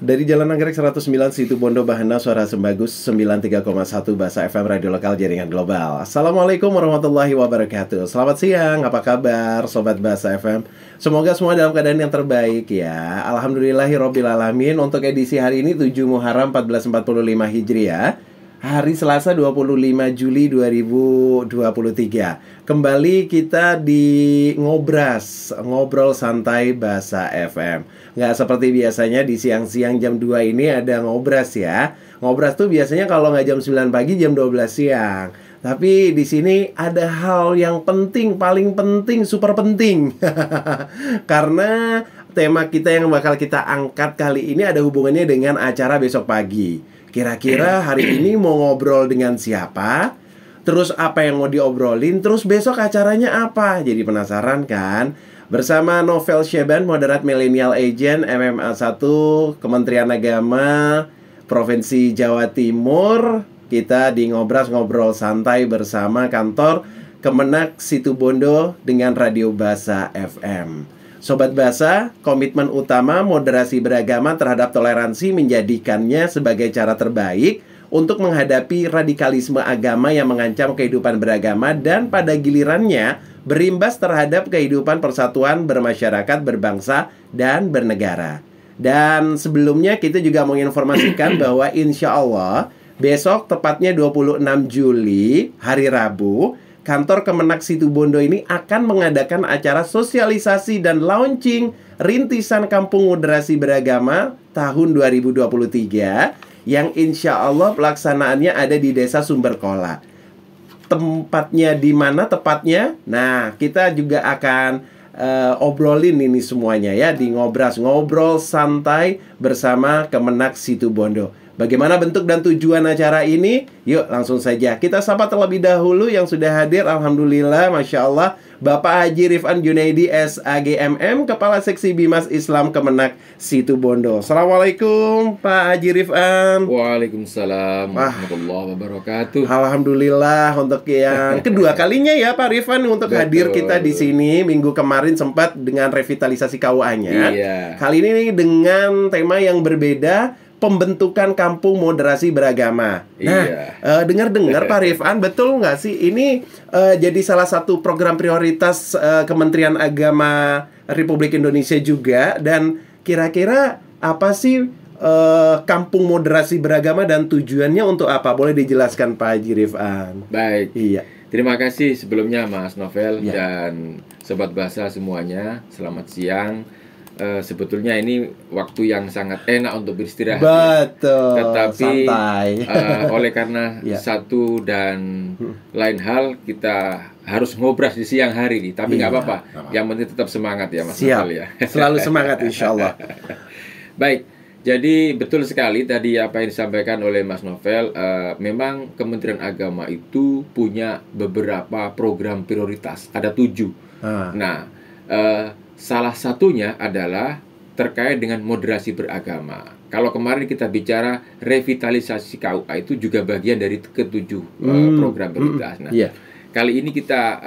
Dari Jalan Anggrek 109 Situbondo Bahana, Suara Sembagus 93,1 Bahasa FM Radio Lokal Jaringan Global. Assalamualaikum warahmatullahi wabarakatuh. Selamat siang, apa kabar Sobat Bahasa FM? Semoga semua dalam keadaan yang terbaik ya. Alhamdulillahirrabbilalamin. Untuk edisi hari ini 7 Muharram 1445 Hijriah, hari Selasa 25 Juli 2023. Kembali kita di Ngobrol Santai Bahasa FM. Nggak seperti biasanya di siang-siang jam 2 ini ada Ngobras ya. Ngobras tuh biasanya kalau nggak jam 9 pagi jam 12 siang. Tapi di sini ada hal yang penting, paling penting, super penting. Karena tema kita yang bakal kita angkat kali ini ada hubungannya dengan acara besok pagi. Kira-kira hari ini mau ngobrol dengan siapa? Terus apa yang mau diobrolin? Terus besok acaranya apa? Jadi penasaran kan? Bersama Novel Syaban, moderat Millennial Agent MMA 1 Kementerian Agama Provinsi Jawa Timur. Kita di Ngobrol Santai bersama kantor Kemenak Situbondo dengan Radio Bahasa FM. Sobat Bahasa, komitmen utama moderasi beragama terhadap toleransi menjadikannya sebagai cara terbaik untuk menghadapi radikalisme agama yang mengancam kehidupan beragama dan pada gilirannya berimbas terhadap kehidupan persatuan bermasyarakat, berbangsa, dan bernegara. Dan sebelumnya kita juga menginformasikan bahwa insya Allah besok tepatnya 26 Juli, hari Rabu, kantor Kemenak Situbondo ini akan mengadakan acara sosialisasi dan launching rintisan Kampung Moderasi Beragama tahun 2023 yang insya Allah pelaksanaannya ada di Desa Sumberkola. Tempatnya di mana tepatnya? Nah, kita juga akan obrolin ini semuanya ya di Ngobrol Santai bersama Kemenak Situbondo. Bagaimana bentuk dan tujuan acara ini? Yuk langsung saja kita sapa terlebih dahulu yang sudah hadir. Alhamdulillah, Masya Allah, Bapak Haji Rifan Junaidi SAGMM, Kepala Seksi Bimas Islam Kemenak Situbondo. Assalamualaikum Pak Haji Rifan. Waalaikumsalam warahmatullahi wabarakatuh. Alhamdulillah untuk yang kedua kalinya ya Pak Rifan untuk hadir kita di sini. Minggu kemarin sempat dengan revitalisasi KUA-nya. Iya. Kali ini dengan tema yang berbeda, pembentukan Kampung Moderasi Beragama. Nah, dengar-dengar Pak Rifan, betul nggak sih ini jadi salah satu program prioritas Kementerian Agama Republik Indonesia juga? Dan kira-kira apa sih Kampung Moderasi Beragama dan tujuannya untuk apa? Boleh dijelaskan Pak Haji Rifan? Baik. Iya. Terima kasih sebelumnya Mas Novel Ya. dan Sobat Bahasa semuanya. Selamat siang. Sebetulnya ini waktu yang sangat enak untuk beristirahat. Betul. Tetapi santai. Oleh karena Ya. satu dan lain hal kita harus ngobras di siang hari ini. Tapi nggak Iya, apa-apa. nggak apa-apa. Yang penting tetap semangat ya Mas Siap. Novel ya. Selalu semangat insya Allah. Baik. Jadi betul sekali tadi apa yang disampaikan oleh Mas Novel. Memang Kementerian Agama itu punya beberapa program prioritas. Ada 7. Nah, salah satunya adalah terkait dengan moderasi beragama. Kalau kemarin kita bicara revitalisasi KUA itu juga bagian dari ke-7 program prioritas. Nah, kali ini kita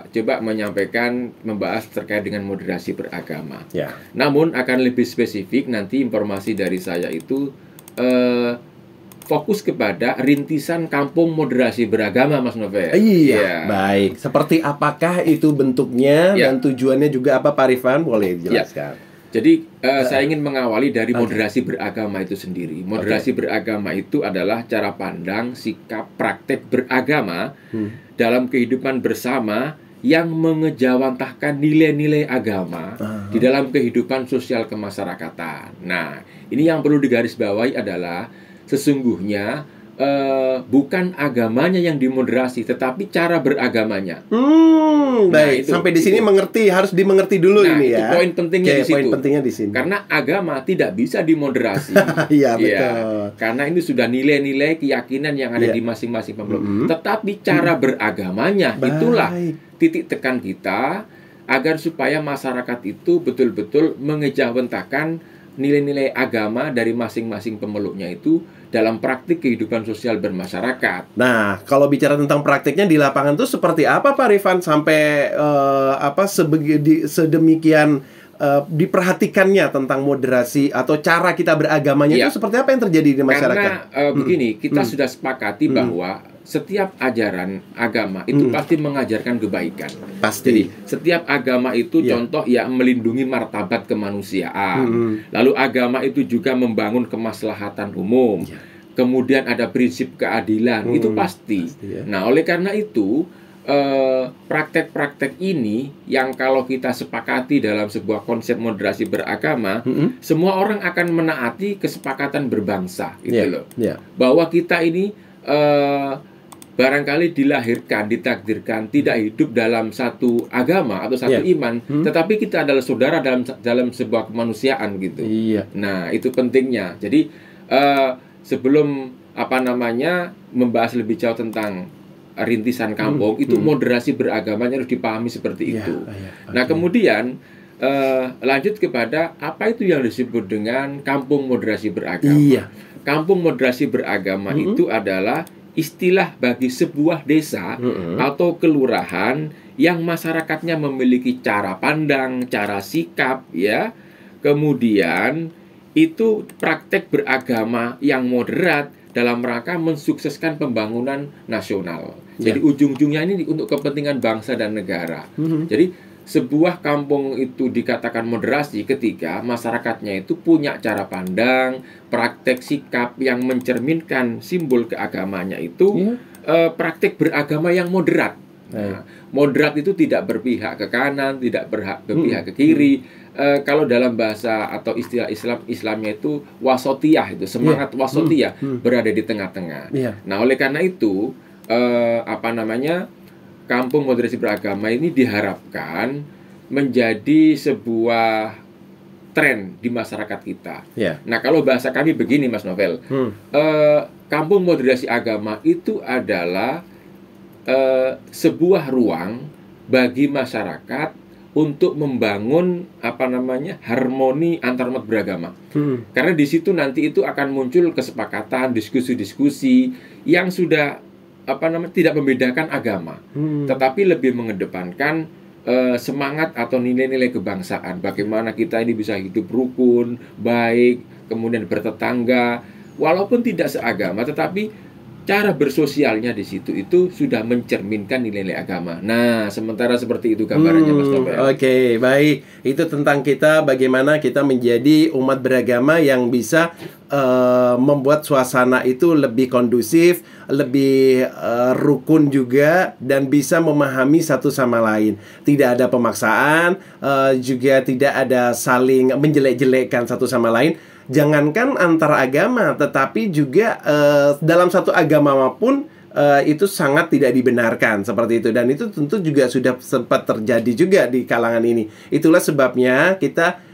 coba membahas terkait dengan moderasi beragama. Namun akan lebih spesifik nanti informasi dari saya itu fokus kepada rintisan Kampung Moderasi Beragama, Mas Novel. Iya, baik. Seperti apakah itu bentuknya dan tujuannya juga apa Pak Rifan? Boleh dijelaskan. Jadi saya ingin mengawali dari moderasi beragama itu sendiri. Moderasi beragama itu adalah cara pandang, sikap, praktek beragama dalam kehidupan bersama yang mengejawantahkan nilai-nilai agama di dalam kehidupan sosial kemasyarakatan. Nah, ini yang perlu digarisbawahi adalah sesungguhnya bukan agamanya yang dimoderasi, tetapi cara beragamanya. Baik. Sampai di sini harus dimengerti dulu ini ya. Itu poin pentingnya di situ. Poin pentingnya di sini. Karena agama tidak bisa dimoderasi. Iya, betul. Karena ini sudah nilai-nilai keyakinan yang ada di masing-masing pemeluk. Tetapi cara beragamanya itulah titik tekan kita agar supaya masyarakat itu betul-betul mengejawantahkan nilai-nilai agama dari masing-masing pemeluknya itu dalam praktik kehidupan sosial bermasyarakat. Nah, kalau bicara tentang praktiknya di lapangan itu seperti apa Pak Rifan sampai sedemikian diperhatikannya tentang moderasi atau cara kita beragamanya Iya. itu seperti apa yang terjadi di masyarakat? Karena begini, kita sudah sepakati bahwa setiap ajaran agama itu pasti mengajarkan kebaikan. Pasti. Jadi setiap agama itu Iya. contoh ya melindungi martabat kemanusiaan. Lalu agama itu juga membangun kemaslahatan umum. Iya. Kemudian ada prinsip keadilan, itu pasti. ya. Nah, oleh karena itu praktek-praktek ini yang kalau kita sepakati dalam sebuah konsep moderasi beragama, semua orang akan menaati kesepakatan berbangsa, gitu Iya, loh. iya. Bahwa kita ini barangkali dilahirkan, ditakdirkan tidak hidup dalam satu agama atau satu iman, tetapi kita adalah saudara dalam sebuah kemanusiaan, gitu. Iya. Nah, itu pentingnya. Jadi sebelum membahas lebih jauh tentang rintisan kampung, itu moderasi beragamanya harus dipahami seperti itu. Nah, kemudian lanjut kepada apa itu yang disebut dengan kampung moderasi beragama. Iya. Kampung moderasi beragama itu adalah istilah bagi sebuah desa atau kelurahan yang masyarakatnya memiliki cara pandang, cara sikap, ya. Kemudian itu praktek beragama yang moderat dalam rangka mensukseskan pembangunan nasional. Jadi ujung-ujungnya ini untuk kepentingan bangsa dan negara. Jadi sebuah kampung itu dikatakan moderasi ketika masyarakatnya itu punya cara pandang, praktek sikap yang mencerminkan simbol keagamanya itu praktek beragama yang moderat. Nah, moderat itu tidak berpihak ke kanan, tidak berpihak ke kiri. Kalau dalam bahasa atau istilah Islamnya itu wasotiyah, itu semangat wasotiyah berada di tengah-tengah. Nah, oleh karena itu kampung moderasi beragama ini diharapkan menjadi sebuah tren di masyarakat kita. Nah, kalau bahasa kami begini, Mas Novel, kampung moderasi agama itu adalah sebuah ruang bagi masyarakat untuk membangun harmoni antar umat beragama. Karena di situ nanti itu akan muncul kesepakatan, diskusi-diskusi yang sudah tidak membedakan agama, tetapi lebih mengedepankan semangat atau nilai-nilai kebangsaan. Bagaimana kita ini bisa hidup rukun, baik, kemudian bertetangga, walaupun tidak seagama, tetapi cara bersosialnya di situ itu sudah mencerminkan nilai-nilai agama. Nah, sementara seperti itu gambarannya, Mas Novel. Oke, baik. Itu tentang kita, bagaimana kita menjadi umat beragama yang bisa membuat suasana itu lebih kondusif, lebih rukun juga, dan bisa memahami satu sama lain. Tidak ada pemaksaan, juga tidak ada saling menjelek-jelekkan satu sama lain. Jangankan antar agama, tetapi juga dalam satu agama pun itu sangat tidak dibenarkan seperti itu. Dan itu tentu juga sudah sempat terjadi juga di kalangan ini. Itulah sebabnya kita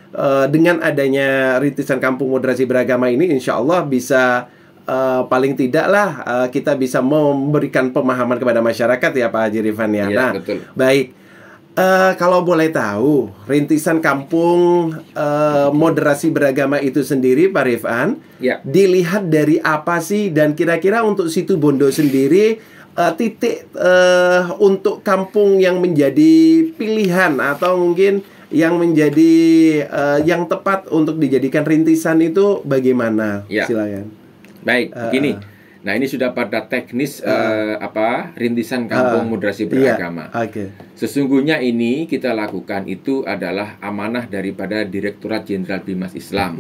dengan adanya rintisan kampung moderasi beragama ini, insya Allah bisa paling tidaklah kita bisa memberikan pemahaman kepada masyarakat, ya Pak Haji Rifan ya. Nah, betul. Baik. Kalau boleh tahu, rintisan kampung moderasi beragama itu sendiri, Pak Rifan, dilihat dari apa sih? Dan kira-kira untuk Situ Bondo sendiri, titik untuk kampung yang menjadi pilihan atau mungkin yang menjadi yang tepat untuk dijadikan rintisan itu bagaimana? Silakan. Baik, begini. Nah, ini sudah pada teknis rintisan kampung moderasi beragama. Sesungguhnya ini kita lakukan itu adalah amanah daripada Direktorat Jenderal Bimas Islam.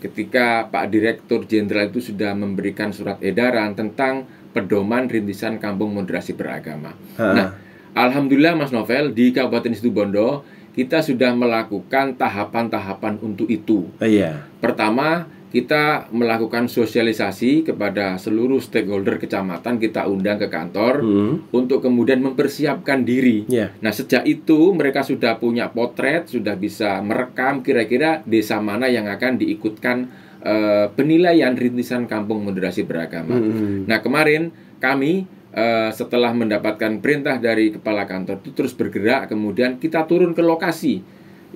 Ketika Pak Direktur Jenderal itu sudah memberikan surat edaran tentang pedoman rintisan kampung moderasi beragama. Nah, alhamdulillah Mas Novel, di Kabupaten Situbondo kita sudah melakukan tahapan-tahapan untuk itu. Pertama, kita melakukan sosialisasi kepada seluruh stakeholder kecamatan, kita undang ke kantor untuk kemudian mempersiapkan diri. Nah, sejak itu mereka sudah punya potret, sudah bisa merekam kira-kira desa mana yang akan diikutkan penilaian rintisan kampung moderasi beragama. Nah, kemarin kami setelah mendapatkan perintah dari kepala kantor itu terus bergerak, kemudian kita turun ke lokasi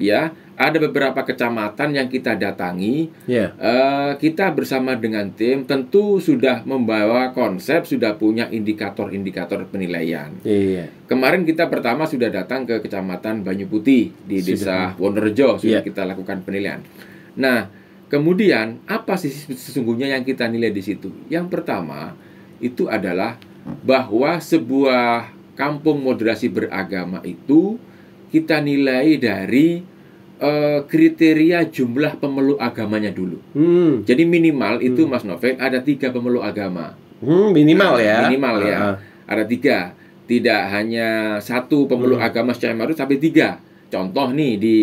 ya, ada beberapa kecamatan yang kita datangi. Ya. Kita bersama dengan tim tentu sudah membawa konsep, sudah punya indikator-indikator penilaian. Iya. Kemarin kita pertama sudah datang ke Kecamatan Banyu Putih di Desa Wonorejo, sudah kita lakukan penilaian. Nah, kemudian apa sih sesungguhnya yang kita nilai di situ? Yang pertama itu adalah bahwa sebuah kampung moderasi beragama itu kita nilai dari kriteria jumlah pemeluk agamanya dulu. Jadi minimal itu Mas Novel ada 3 pemeluk agama. Minimal ya. Minimal ya. Ada 3. Tidak hanya 1 pemeluk agama secara maruf, tapi 3. Contoh nih di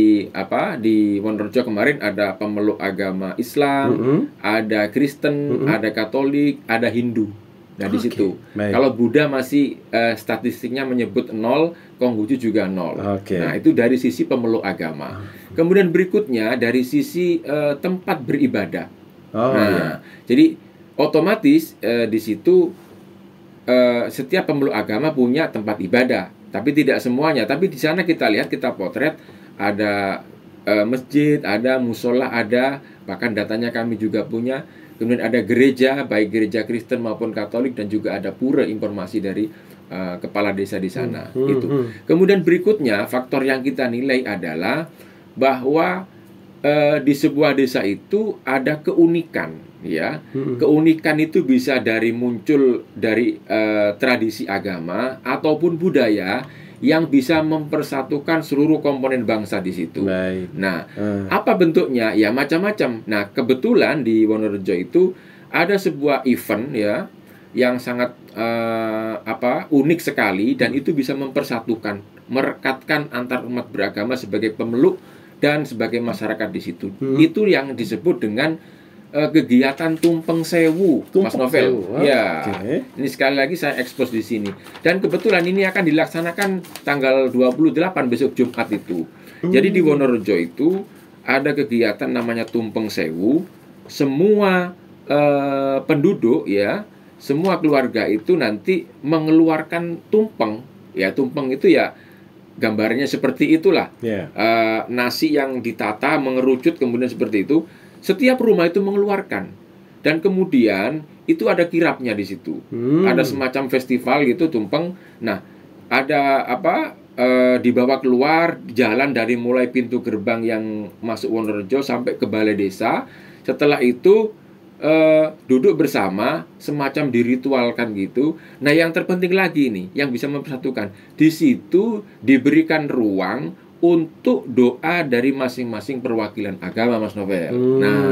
Wonorejo kemarin ada pemeluk agama Islam, ada Kristen, ada Katolik, ada Hindu. Nah, di situ. Kalau Buddha masih statistiknya menyebut 0, Konghucu juga 0. Nah, itu dari sisi pemeluk agama. Kemudian berikutnya dari sisi tempat beribadah. Jadi otomatis di situ setiap pemeluk agama punya tempat ibadah, tapi tidak semuanya. Tapi di sana kita lihat, kita potret ada masjid, ada musola, ada, bahkan datanya kami juga punya. Kemudian ada gereja, baik gereja Kristen maupun Katolik, dan juga ada pura informasi dari kepala desa di sana. Gitu. Kemudian berikutnya faktor yang kita nilai adalah bahwa di sebuah desa itu ada keunikan, ya. Keunikan itu bisa muncul dari tradisi agama ataupun budaya yang bisa mempersatukan seluruh komponen bangsa di situ. Nah, apa bentuknya? Ya macam-macam. Nah, kebetulan di Wonorejo itu ada sebuah event ya yang sangat unik sekali, dan itu bisa mempersatukan, merekatkan antar umat beragama sebagai pemeluk dan sebagai masyarakat di situ. Itu yang disebut dengan kegiatan Tumpeng Sewu, Mas Novel. Ya, ini sekali lagi saya expose di sini. Dan kebetulan ini akan dilaksanakan tanggal 28 besok Jumat itu. Jadi di Wonorejo itu ada kegiatan namanya Tumpeng Sewu. Semua penduduk ya, semua keluarga itu nanti mengeluarkan tumpeng. Ya, tumpeng itu ya gambarnya seperti itulah. Nasi yang ditata mengerucut kemudian seperti itu. Setiap rumah itu mengeluarkan, dan kemudian itu ada kirapnya di situ. Ada semacam festival gitu tumpeng. Nah, ada dibawa keluar jalan dari mulai pintu gerbang yang masuk Wonorejo sampai ke balai desa. Setelah itu duduk bersama, semacam diritualkan gitu. Nah, yang terpenting lagi nih, yang bisa mempersatukan, di situ diberikan ruang untuk doa dari masing-masing perwakilan agama, Mas Novel. Nah,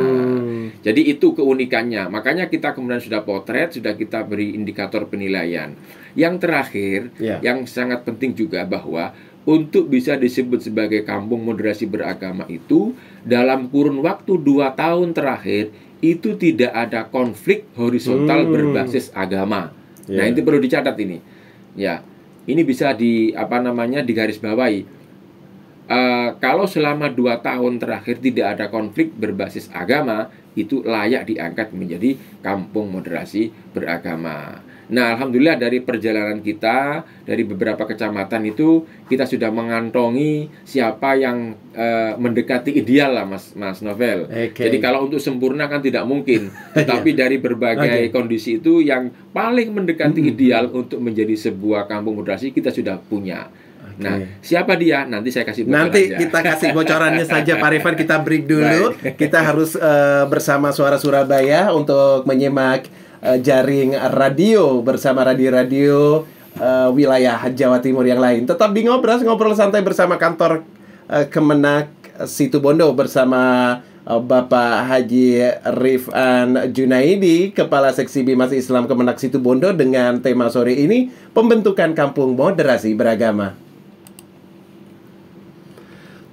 jadi itu keunikannya. Makanya kita kemudian sudah potret, sudah kita beri indikator penilaian. Yang terakhir, yang sangat penting juga, bahwa untuk bisa disebut sebagai kampung moderasi beragama itu, dalam kurun waktu 2 tahun terakhir, itu tidak ada konflik horizontal berbasis agama. Nah, itu perlu dicatat ini. Ya, ini bisa digarisbawahi. Kalau selama 2 tahun terakhir tidak ada konflik berbasis agama, itu layak diangkat menjadi kampung moderasi beragama. Nah, alhamdulillah dari perjalanan kita dari beberapa kecamatan itu, kita sudah mengantongi siapa yang mendekati ideal lah, Mas Novel. Jadi kalau untuk sempurna kan tidak mungkin, tetapi dari berbagai kondisi itu yang paling mendekati ideal untuk menjadi sebuah kampung moderasi kita sudah punya. Nah, siapa dia? Nanti saya kasih bocoran. Nanti kita kasih bocorannya saja, Pak Rifan. Kita break dulu. Kita harus bersama Suara Surabaya untuk menyimak jaring radio bersama radio-radio wilayah Jawa Timur yang lain. Tetap di ngobrol santai bersama kantor Kemenak Situbondo bersama Bapak Haji Rifan Junaidi, Kepala Seksi Bimas Islam Kemenak Situbondo, dengan tema sore ini pembentukan kampung moderasi beragama.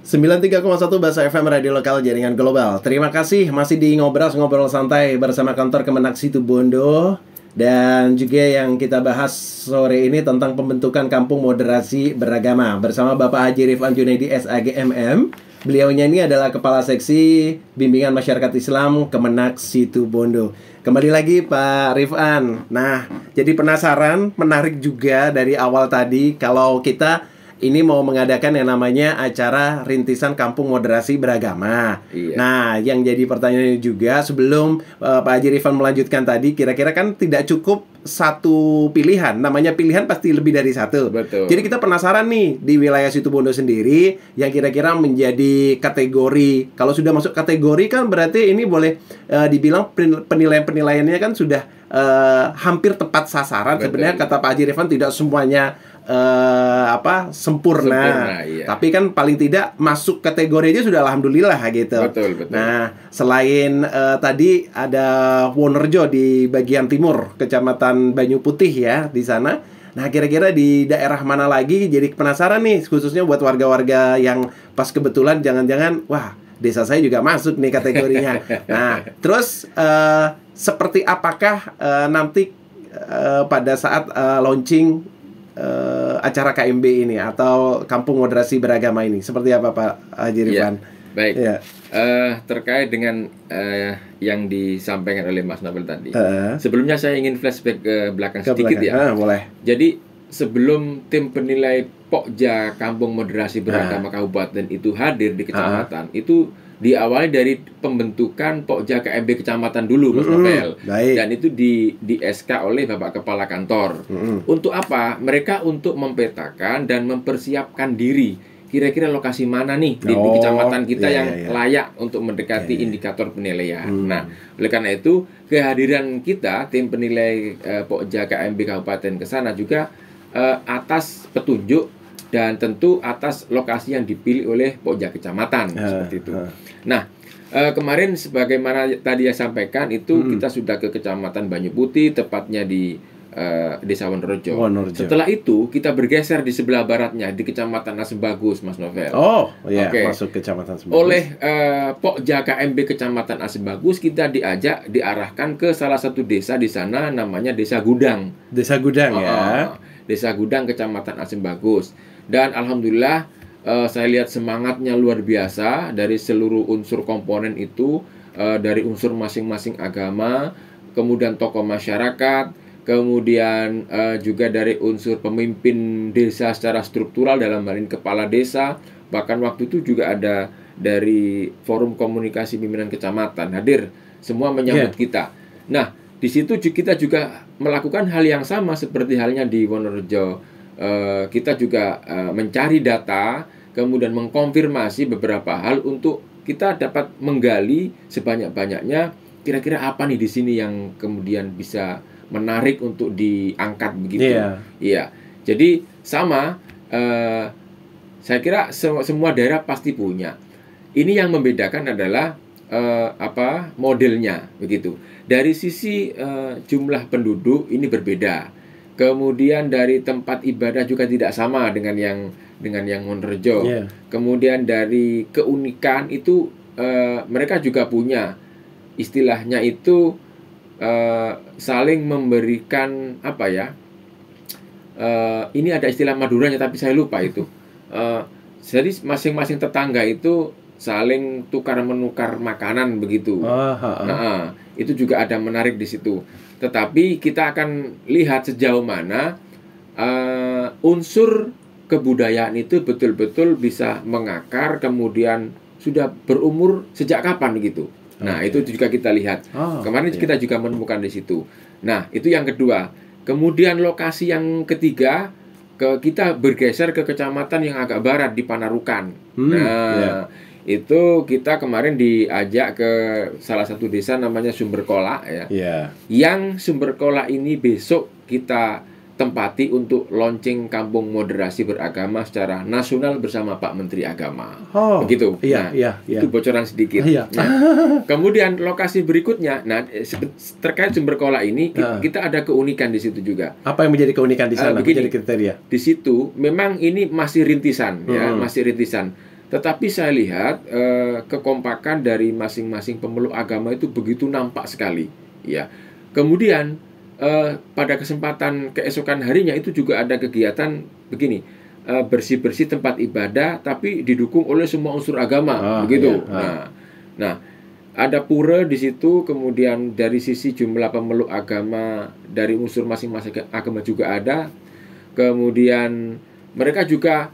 93,1 Bahasa FM Radio Lokal Jaringan Global. Terima kasih masih di ngobrol santai bersama kantor Kemenak Situbondo. Dan juga yang kita bahas sore ini tentang pembentukan kampung moderasi beragama bersama Bapak Haji Rifan Junaidi SAGMM. Beliaunya ini adalah Kepala Seksi Bimbingan Masyarakat Islam Kemenak Situbondo. Kembali lagi Pak Rifan. Nah, jadi penasaran, menarik juga dari awal tadi kalau kita ini mau mengadakan yang namanya acara rintisan Kampung Moderasi Beragama. Iya. Nah, yang jadi pertanyaan juga sebelum Pak Haji Rifan melanjutkan tadi, kira-kira kan tidak cukup satu pilihan. Namanya pilihan pasti lebih dari satu. Betul. Jadi kita penasaran nih di wilayah Situbondo sendiri yang kira-kira menjadi kategori. Kalau sudah masuk kategori kan berarti ini boleh dibilang penilaian-penilaiannya kan sudah hampir tepat sasaran. Betul. Sebenarnya kata Pak Haji Rifan tidak semuanya sempurna. Iya. Tapi kan paling tidak masuk kategori aja sudah alhamdulillah gitu. Betul. Nah, selain tadi ada Wonorejo di bagian timur, Kecamatan Banyu Putih ya di sana. Nah, kira-kira di daerah mana lagi? Jadi penasaran nih, khususnya buat warga-warga yang pas kebetulan jangan-jangan, wah, desa saya juga masuk nih kategorinya. Nah, terus seperti apakah nanti pada saat launching acara KMB ini atau Kampung Moderasi Beragama ini, seperti apa Pak Haji Rifan? Baik. Ya. Terkait dengan yang disampaikan oleh Mas Nobel tadi. Sebelumnya saya ingin flashback ke belakang sedikit ya. Boleh. Jadi sebelum tim penilai Pokja Kampung Moderasi Beragama Kabupaten itu hadir di kecamatan, itu diawali dari pembentukan Pokja KMB kecamatan dulu, Mas Novel. Dan itu di SK oleh Bapak Kepala Kantor. Untuk apa? Mereka untuk mempetakan dan mempersiapkan diri. Kira-kira lokasi mana nih di kecamatan kita yang layak untuk mendekati indikator penilaian. Nah, oleh karena itu kehadiran kita tim penilai Pokja KMB Kabupaten ke sana juga atas petunjuk dan tentu atas lokasi yang dipilih oleh Pokja Kecamatan seperti itu. Nah, kemarin sebagaimana tadi saya sampaikan itu kita sudah ke Kecamatan Banyu Putih, tepatnya di Desa Wonorejo. Setelah itu kita bergeser di sebelah baratnya di Kecamatan Asem Bagus, Mas Novel. Masuk Kecamatan Asem Bagus. Oleh Pokja KMB Kecamatan Asem Bagus kita diarahkan ke salah satu desa di sana namanya Desa Gudang. Desa Gudang ya. Desa Gudang Kecamatan Asem Bagus. Dan alhamdulillah saya lihat semangatnya luar biasa dari seluruh unsur komponen itu, dari unsur masing-masing agama, kemudian tokoh masyarakat, kemudian juga dari unsur pemimpin desa secara struktural dalam hal ini kepala desa, bahkan waktu itu juga ada dari forum komunikasi pimpinan kecamatan hadir, semua menyambut kita. Nah, di situ kita juga melakukan hal yang sama seperti halnya di Wonorejo. Kita juga mencari data, kemudian mengkonfirmasi beberapa hal untuk kita dapat menggali sebanyak-banyaknya kira-kira apa nih di sini yang kemudian bisa menarik untuk diangkat begitu. Iya. Jadi sama, saya kira semua daerah pasti punya. Ini yang membedakan adalah modelnya begitu. Dari sisi jumlah penduduk ini berbeda. Kemudian dari tempat ibadah juga tidak sama dengan yang Wonorejo. Kemudian dari keunikan itu mereka juga punya istilahnya itu saling memberikan apa ya? Ini ada istilah Maduranya tapi saya lupa itu. Jadi masing-masing tetangga itu saling tukar menukar makanan begitu. Nah, itu juga ada menarik di situ. Tetapi kita akan lihat sejauh mana unsur kebudayaan itu betul-betul bisa mengakar, kemudian sudah berumur sejak kapan gitu. Nah, itu juga kita lihat. Kemarin kita juga menemukan di situ. Nah, itu yang kedua. Kemudian lokasi yang ketiga, kita bergeser ke kecamatan yang agak barat di Panarukan. Itu kita kemarin diajak ke salah satu desa namanya Sumberkola ya. Yang Sumberkola ini besok kita tempati untuk launching Kampung Moderasi Beragama secara nasional bersama Pak Menteri Agama. Begitu. Itu bocoran sedikit. Nah, kemudian lokasi berikutnya, terkait Sumberkola ini kita ada keunikan di situ juga. Apa yang menjadi keunikan di sana? Menjadi kriteria. Di situ memang ini masih rintisan ya, masih rintisan. Tetapi saya lihat kekompakan dari masing-masing pemeluk agama itu begitu nampak sekali ya. Kemudian pada kesempatan keesokan harinya itu juga ada kegiatan begini, bersih-bersih tempat ibadah tapi didukung oleh semua unsur agama begitu. Nah, ada pura di situ, kemudian dari sisi jumlah pemeluk agama dari unsur masing-masing agama juga ada. Kemudian mereka juga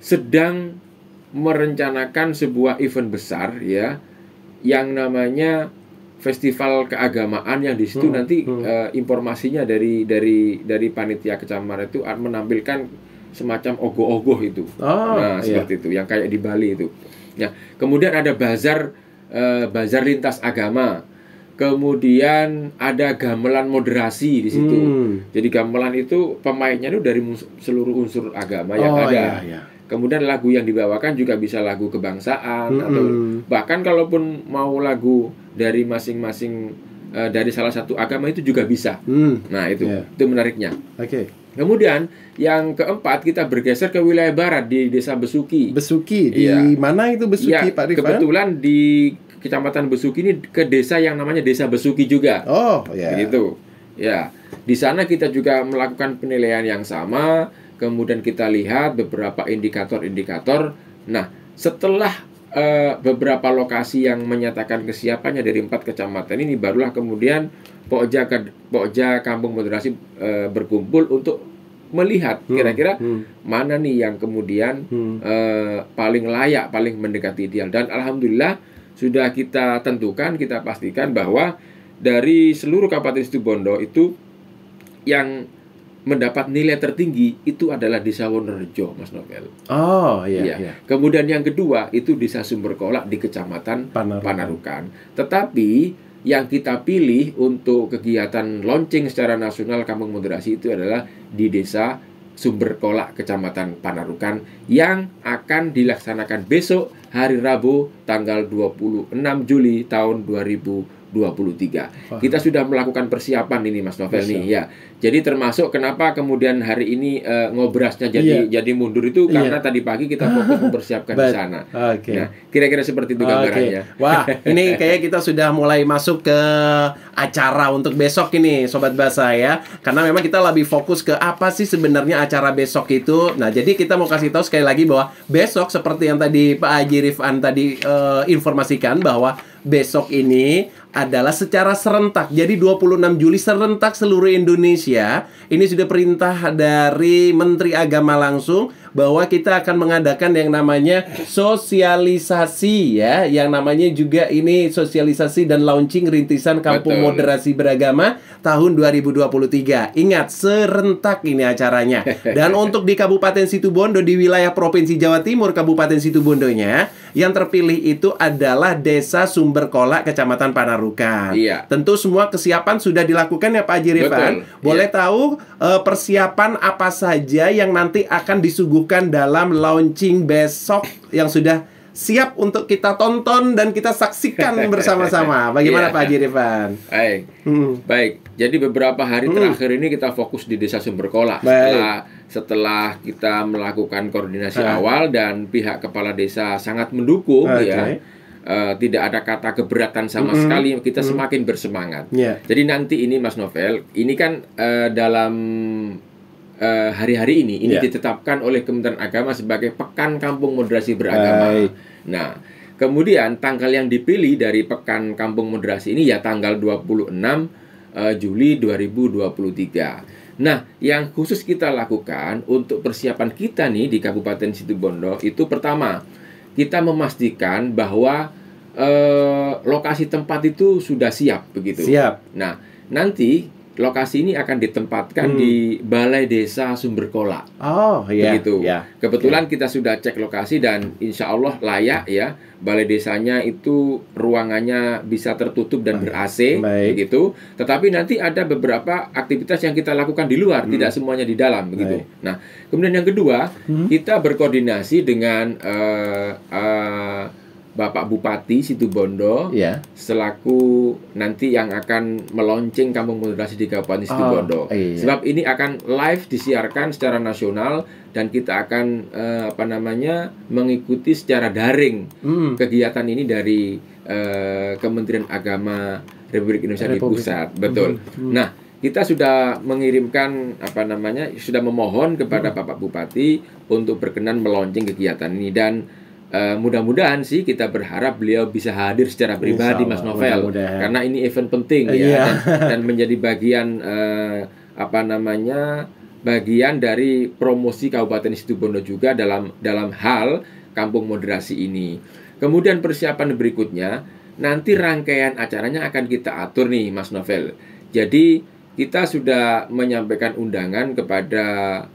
sedang merencanakan sebuah event besar ya, yang namanya festival keagamaan, yang di situ nanti informasinya dari panitia kecamatan itu menampilkan semacam ogoh-ogoh itu. Seperti itu, yang kayak di Bali itu. Ya, kemudian ada bazar lintas agama. Kemudian ada gamelan moderasi di situ. Jadi gamelan itu pemainnya itu dari seluruh unsur agama yang ada. Kemudian lagu yang dibawakan juga bisa lagu kebangsaan atau bahkan kalaupun mau lagu dari masing-masing dari salah satu agama itu juga bisa. Nah, itu menariknya. Kemudian yang keempat, kita bergeser ke wilayah barat di Desa Besuki. Di mana itu Besuki, Pak Rifan? Kebetulan di Kecamatan Besuki ini ke desa yang namanya Desa Besuki juga. Begitu. Ya, di sana kita juga melakukan penilaian yang sama. Kemudian kita lihat beberapa indikator-indikator. Nah, setelah beberapa lokasi yang menyatakan kesiapannya dari 4 kecamatan ini, barulah kemudian Pokja Kampung Moderasi berkumpul untuk melihat kira-kira mana nih yang kemudian paling layak, paling mendekati ideal. Dan alhamdulillah sudah kita tentukan, kita pastikan bahwa dari seluruh Kabupaten Situbondo itu yang mendapat nilai tertinggi itu adalah Desa Wonorejo, Mas Novel. Kemudian yang kedua itu Desa Sumberkolak di Kecamatan Panarukan. Tetapi yang kita pilih untuk kegiatan launching secara nasional Kampung Moderasi itu adalah di Desa Sumberkolak Kecamatan Panarukan, yang akan dilaksanakan besok hari Rabu tanggal 26 Juli tahun 2023. Kita sudah melakukan persiapan ini, Mas Novel nih ya. Jadi termasuk kenapa kemudian hari ini ngobrasnya jadi mundur itu karena tadi pagi kita fokus mempersiapkan di sana. Nah, kira-kira seperti itu gambarannya. Wah, ini kayak kita sudah mulai masuk ke acara untuk besok ini, Sobat Basa ya. Karena memang kita lebih fokus ke apa sih sebenarnya acara besok itu. Nah, jadi kita mau kasih tahu sekali lagi bahwa besok seperti yang tadi Pak Haji Rifan tadi informasikan, bahwa besok ini adalah secara serentak. Jadi 26 Juli serentak seluruh Indonesia. Ini sudah perintah dari Menteri Agama langsung bahwa kita akan mengadakan yang namanya sosialisasi ya, yang namanya juga ini sosialisasi dan launching rintisan Kampung Moderasi Beragama tahun 2023. Ingat, serentak ini acaranya. Dan untuk di Kabupaten Situbondo, di wilayah Provinsi Jawa Timur, Kabupaten Situbondonya, yang terpilih itu adalah Desa Sumberkolak, Kecamatan Panarukan. Tentu semua kesiapan sudah dilakukan ya Pak Haji Rifan. Boleh tahu persiapan apa saja yang nanti akan disuguhkan dalam launching besok yang sudah siap untuk kita tonton dan kita saksikan bersama-sama. Bagaimana Pak Haji Rifan? Baik. Jadi beberapa hari terakhir ini kita fokus di Desa Sumberkolak. Setelah kita melakukan koordinasi awal dan pihak kepala desa sangat mendukung ya. Tidak ada kata keberatan sama sekali, kita semakin bersemangat. Jadi nanti ini Mas Novel, ini kan dalam hari-hari ini ditetapkan oleh Kementerian Agama sebagai Pekan Kampung Moderasi Beragama. Nah, kemudian tanggal yang dipilih dari Pekan Kampung Moderasi ini ya tanggal 26 Juli 2023. Nah, yang khusus kita lakukan untuk persiapan kita nih di Kabupaten Situbondo itu, pertama, kita memastikan bahwa lokasi tempat itu sudah siap begitu. Nah, nanti lokasi ini akan ditempatkan di Balai Desa Sumberkolak. Begitu. Kebetulan kita sudah cek lokasi dan insya Allah layak ya. Balai desanya itu ruangannya bisa tertutup dan ber-AC begitu. Tetapi nanti ada beberapa aktivitas yang kita lakukan di luar, tidak semuanya di dalam begitu. Nah, kemudian yang kedua, kita berkoordinasi dengan Bapak Bupati Situbondo selaku nanti yang akan meluncing Kampung Moderasi di Kabupaten Situbondo. Sebab ini akan live disiarkan secara nasional dan kita akan mengikuti secara daring kegiatan ini dari Kementerian Agama Republik Indonesia di pusat. Betul. Nah, kita sudah mengirimkan sudah memohon kepada Bapak Bupati untuk berkenan meluncing kegiatan ini, dan mudah-mudahan sih kita berharap beliau bisa hadir secara pribadi, Mas Novel, karena ini event penting ya, dan menjadi bagian bagian dari promosi Kabupaten Situbondo juga dalam hal kampung moderasi ini. Kemudian persiapan berikutnya, nanti rangkaian acaranya akan kita atur nih Mas Novel. Jadi kita sudah menyampaikan undangan kepada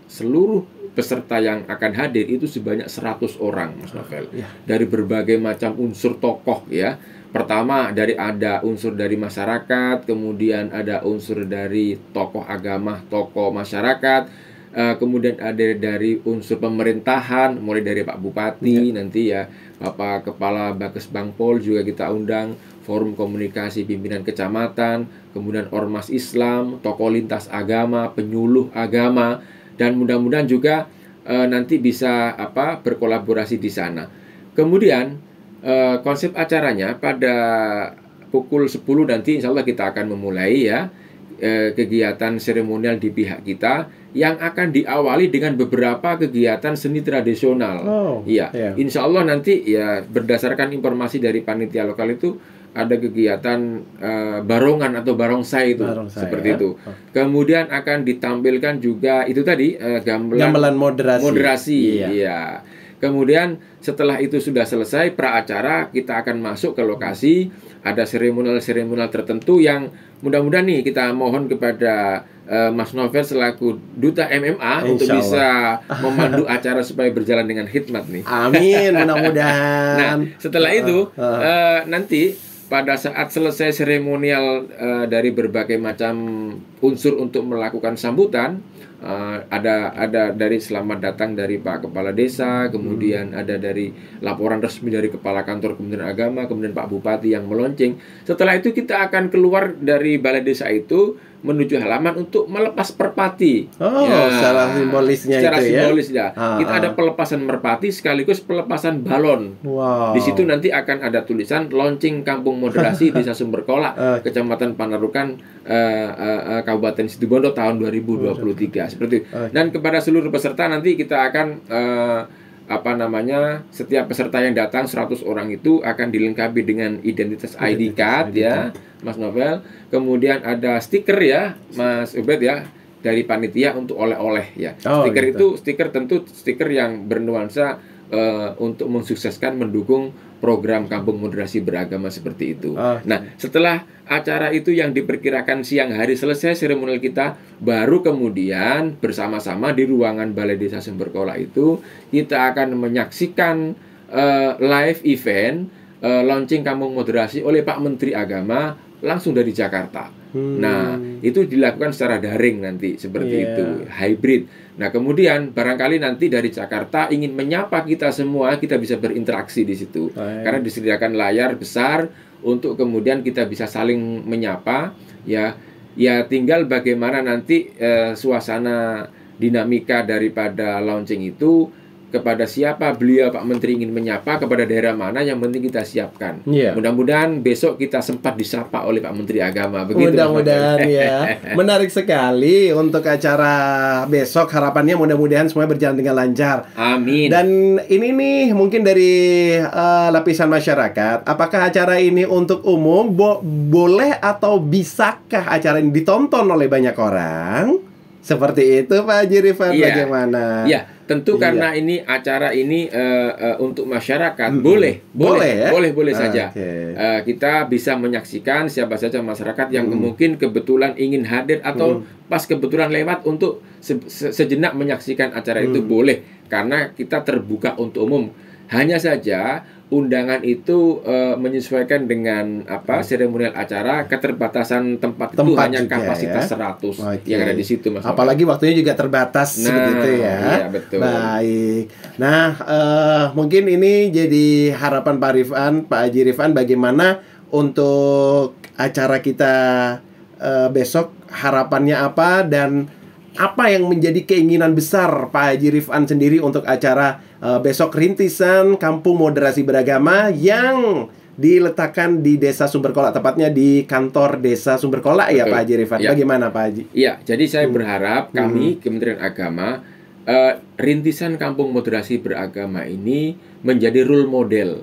seluruh peserta yang akan hadir itu sebanyak 100 orang Mas Novel. Dari berbagai macam unsur tokoh ya. Pertama ada unsur dari masyarakat, kemudian ada unsur dari tokoh agama, tokoh masyarakat, kemudian ada dari unsur pemerintahan, mulai dari Pak Bupati nanti ya, Bapak Kepala Bakes Bangpol juga kita undang, forum komunikasi pimpinan kecamatan, kemudian ormas Islam, tokoh lintas agama, penyuluh agama, dan mudah-mudahan juga nanti bisa berkolaborasi di sana. Kemudian konsep acaranya pada pukul 10 nanti insya Allah kita akan memulai ya kegiatan seremonial di pihak kita yang akan diawali dengan beberapa kegiatan seni tradisional. Insya Allah nanti ya berdasarkan informasi dari panitia lokal itu ada kegiatan barongan atau barongsai itu seperti itu. Kemudian akan ditampilkan juga itu tadi gamelan moderasi. Iya. Kemudian setelah itu sudah selesai pra-acara, kita akan masuk ke lokasi. Ada seremonial tertentu yang mudah-mudahan nih kita mohon kepada Mas Novel selaku Duta MMA untuk bisa memandu acara supaya berjalan dengan hikmat nih. Amin, mudah-mudahan. Nah, setelah itu nanti pada saat selesai seremonial dari berbagai macam unsur untuk melakukan sambutan, ada dari selamat datang dari Pak Kepala Desa, kemudian ada dari laporan resmi dari Kepala Kantor Kementerian Agama, kemudian Pak Bupati yang melonceng. Setelah itu kita akan keluar dari balai desa itu menuju halaman untuk melepas merpati. Secara simbolisnya secara itu simbolis ya. Kita ada pelepasan merpati sekaligus pelepasan balon. Di situ nanti akan ada tulisan launching Kampung Moderasi Desa Sumberkolak, Kecamatan Panarukan, Kabupaten Situbondo tahun 2023 seperti itu. Dan kepada seluruh peserta nanti kita akan setiap peserta yang datang 100 orang itu akan dilengkapi dengan identitas ID card ya Mas Novel. Kemudian ada stiker ya Mas Ubed ya dari panitia untuk oleh-oleh ya. Stiker tentu stiker yang bernuansa untuk mensukseskan mendukung program Kampung Moderasi Beragama seperti itu. Nah, setelah acara itu yang diperkirakan siang hari selesai seremonial kita, baru kemudian bersama-sama di ruangan Balai Desa Sumberkolak itu kita akan menyaksikan live event launching Kampung Moderasi oleh Pak Menteri Agama langsung dari Jakarta. Nah, itu dilakukan secara daring nanti seperti itu, hybrid. Nah, kemudian barangkali nanti dari Jakarta ingin menyapa kita semua, kita bisa berinteraksi di situ. Karena disediakan layar besar untuk kemudian kita bisa saling menyapa ya. Ya tinggal bagaimana nanti suasana dinamika daripada launching itu, kepada siapa beliau Pak Menteri ingin menyapa, kepada daerah mana, yang penting kita siapkan. Mudah-mudahan besok kita sempat disapa oleh Pak Menteri Agama. Begitu. Mudah-mudahan ya. Menarik sekali untuk acara besok. Harapannya mudah-mudahan semuanya berjalan dengan lancar. Amin. Dan ini nih mungkin dari lapisan masyarakat, apakah acara ini untuk umum? Boleh atau bisakah acara ini ditonton oleh banyak orang? Seperti itu Pak Haji Rifan, bagaimana? Tentu karena ini acara ini untuk masyarakat, boleh saja. Kita bisa menyaksikan siapa saja masyarakat yang mungkin kebetulan ingin hadir atau pas kebetulan lewat untuk sejenak menyaksikan acara itu boleh, karena kita terbuka untuk umum. Hanya saja undangan itu menyesuaikan dengan seremonial acara, keterbatasan tempat itu hanya kapasitas 100 yang ada di situ Mas. Apalagi waktunya juga terbatas begitu ya. Iya, betul. Baik. Nah, mungkin ini jadi harapan Pak Haji Rifan, bagaimana untuk acara kita besok, harapannya apa dan apa yang menjadi keinginan besar Pak Haji Rifan sendiri untuk acara besok rintisan Kampung Moderasi Beragama yang diletakkan di Desa Sumberkolak, tepatnya di kantor Desa Sumberkolak. Ya Pak Haji Rifan, bagaimana Pak Haji? Iya, jadi saya berharap kami Kementerian Agama rintisan Kampung Moderasi Beragama ini menjadi role model,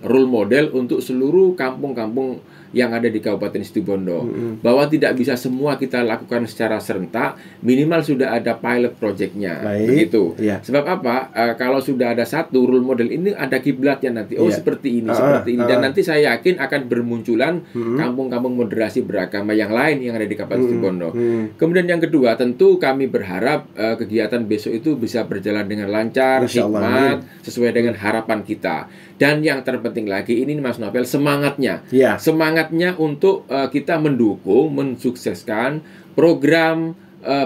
role model untuk seluruh kampung-kampung yang ada di Kabupaten Situbondo. Bahwa tidak bisa semua kita lakukan secara serentak, minimal sudah ada pilot project-nya. Begitu. Sebab apa? Kalau sudah ada satu role model ini, ada kiblatnya nanti. Oh, seperti ini, seperti ini. Dan nanti saya yakin akan bermunculan kampung-kampung moderasi beragama yang lain yang ada di Kabupaten Situbondo. Kemudian yang kedua, tentu kami berharap kegiatan besok itu bisa berjalan dengan lancar, hikmat, sesuai dengan harapan kita. Dan yang terpenting lagi ini Mas Novel, semangatnya. Semangatnya untuk kita mendukung, mensukseskan program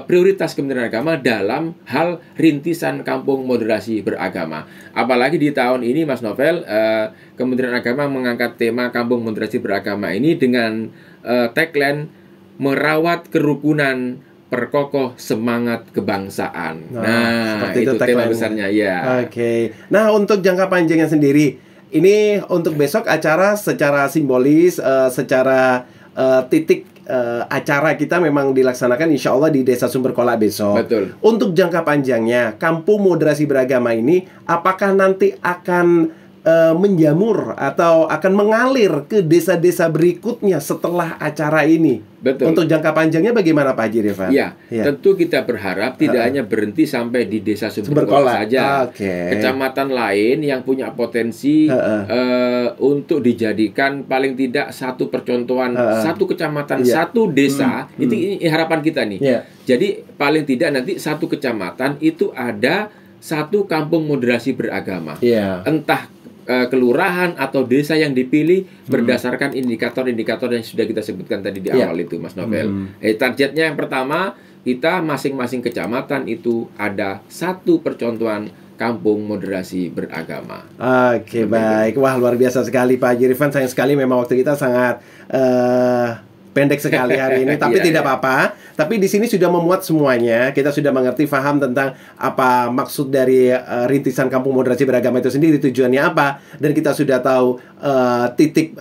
prioritas Kementerian Agama dalam hal rintisan kampung moderasi beragama. Apalagi di tahun ini Mas Novel, Kementerian Agama mengangkat tema kampung moderasi beragama ini dengan tagline merawat kerukunan, perkokoh semangat kebangsaan. Nah, itu tema besarnya ya. Nah, untuk jangka panjangnya sendiri, ini untuk besok acara secara simbolis, secara titik acara kita memang dilaksanakan insya Allah di Desa Sumberkolak besok. Betul. Untuk jangka panjangnya, kampung moderasi beragama ini apakah nanti akan menjamur atau akan mengalir ke desa-desa berikutnya setelah acara ini? Betul. Untuk jangka panjangnya bagaimana Pak Haji Rifan? Tentu kita berharap tidak hanya berhenti sampai di Desa Sumberkolak saja. Kecamatan lain yang punya potensi untuk dijadikan paling tidak satu percontohan, satu kecamatan, satu desa, itu harapan kita nih. Jadi paling tidak nanti satu kecamatan itu ada satu kampung moderasi beragama. Entah kelurahan atau desa yang dipilih berdasarkan indikator-indikator yang sudah kita sebutkan tadi di awal itu Mas Novel. Targetnya yang pertama, kita masing-masing kecamatan itu ada satu percontohan kampung moderasi beragama. Baik. Wah, luar biasa sekali Pak Haji Rifan. Sayang sekali memang waktu kita sangat pendek sekali hari ini, tapi tidak apa-apa. Tapi di sini sudah memuat semuanya. Kita sudah mengerti, paham tentang apa maksud dari rintisan kampung moderasi beragama itu sendiri, tujuannya apa, dan kita sudah tahu titik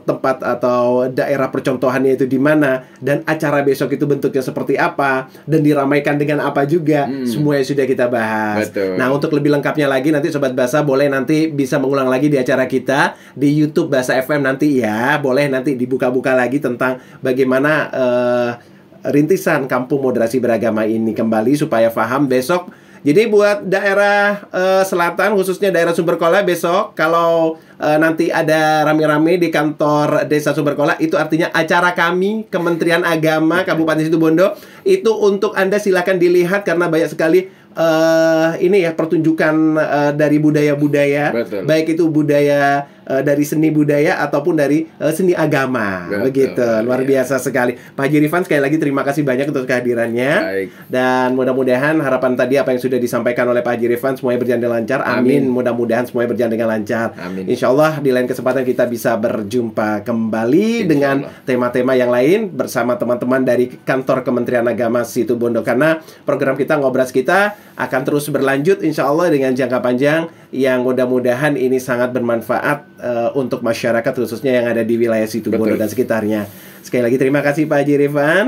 tempat atau daerah percontohannya itu di mana, dan acara besok itu bentuknya seperti apa, dan diramaikan dengan apa juga. Semuanya sudah kita bahas. Nah, untuk lebih lengkapnya lagi nanti Sobat Bahasa boleh nanti bisa mengulang lagi di acara kita di YouTube Bahasa FM nanti ya. Boleh nanti dibuka-buka lagi tentang bagaimana rintisan kampung moderasi beragama ini kembali supaya paham besok. Jadi buat daerah selatan, khususnya daerah Sumberkolak besok, kalau nanti ada rame-rame di kantor Desa Sumberkolak, itu artinya acara kami Kementerian Agama Kabupaten Situbondo. Itu untuk Anda silakan dilihat karena banyak sekali ini ya pertunjukan dari budaya-budaya, baik itu budaya dari seni budaya ataupun dari seni agama. Begitu, luar biasa sekali. Pak Haji Rifan, sekali lagi terima kasih banyak untuk kehadirannya. Dan mudah-mudahan harapan tadi apa yang sudah disampaikan oleh Pak Haji Rifan semuanya berjalan dengan lancar. Amin. Mudah-mudahan semuanya berjalan dengan lancar. Insya Allah di lain kesempatan kita bisa berjumpa kembali dengan tema-tema yang lain bersama teman-teman dari kantor Kementerian Agama Situbondo, karena program kita Ngobras kita akan terus berlanjut insya Allah dengan jangka panjang yang mudah-mudahan ini sangat bermanfaat untuk masyarakat khususnya yang ada di wilayah Situbondo dan sekitarnya. Sekali lagi terima kasih Pak Haji Rifan.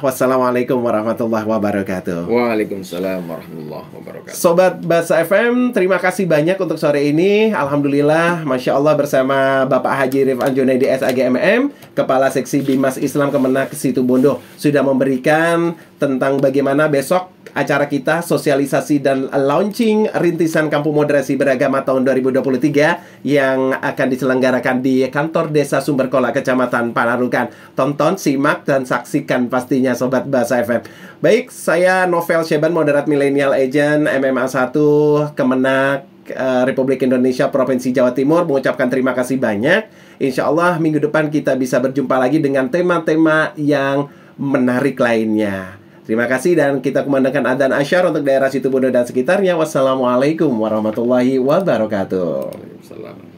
Wassalamualaikum warahmatullahi wabarakatuh. Waalaikumsalam warahmatullahi wabarakatuh. Sobat Bahasa FM, terima kasih banyak untuk sore ini. Alhamdulillah, Masya Allah, bersama Bapak Haji Rifan Junaidi SAGMM, Kepala Seksi Bimas Islam Kemenak Situbondo, sudah memberikan tentang bagaimana besok acara kita sosialisasi dan launching rintisan kampung moderasi beragama tahun 2023 yang akan diselenggarakan di kantor Desa Sumberkolak Kecamatan Panarukan. Tonton, simak, dan saksikan pastinya Sobat Bahasa FM. Baik, saya Novel Syeban, moderat Millennial Agent MMA 1 Kemenak Republik Indonesia Provinsi Jawa Timur, mengucapkan terima kasih banyak. Insya Allah minggu depan kita bisa berjumpa lagi dengan tema-tema yang menarik lainnya. Terima kasih dan kita kumandangkan adzan asyar untuk daerah Situbondo dan sekitarnya. Wassalamualaikum warahmatullahi wabarakatuh. Waalaikumsalam.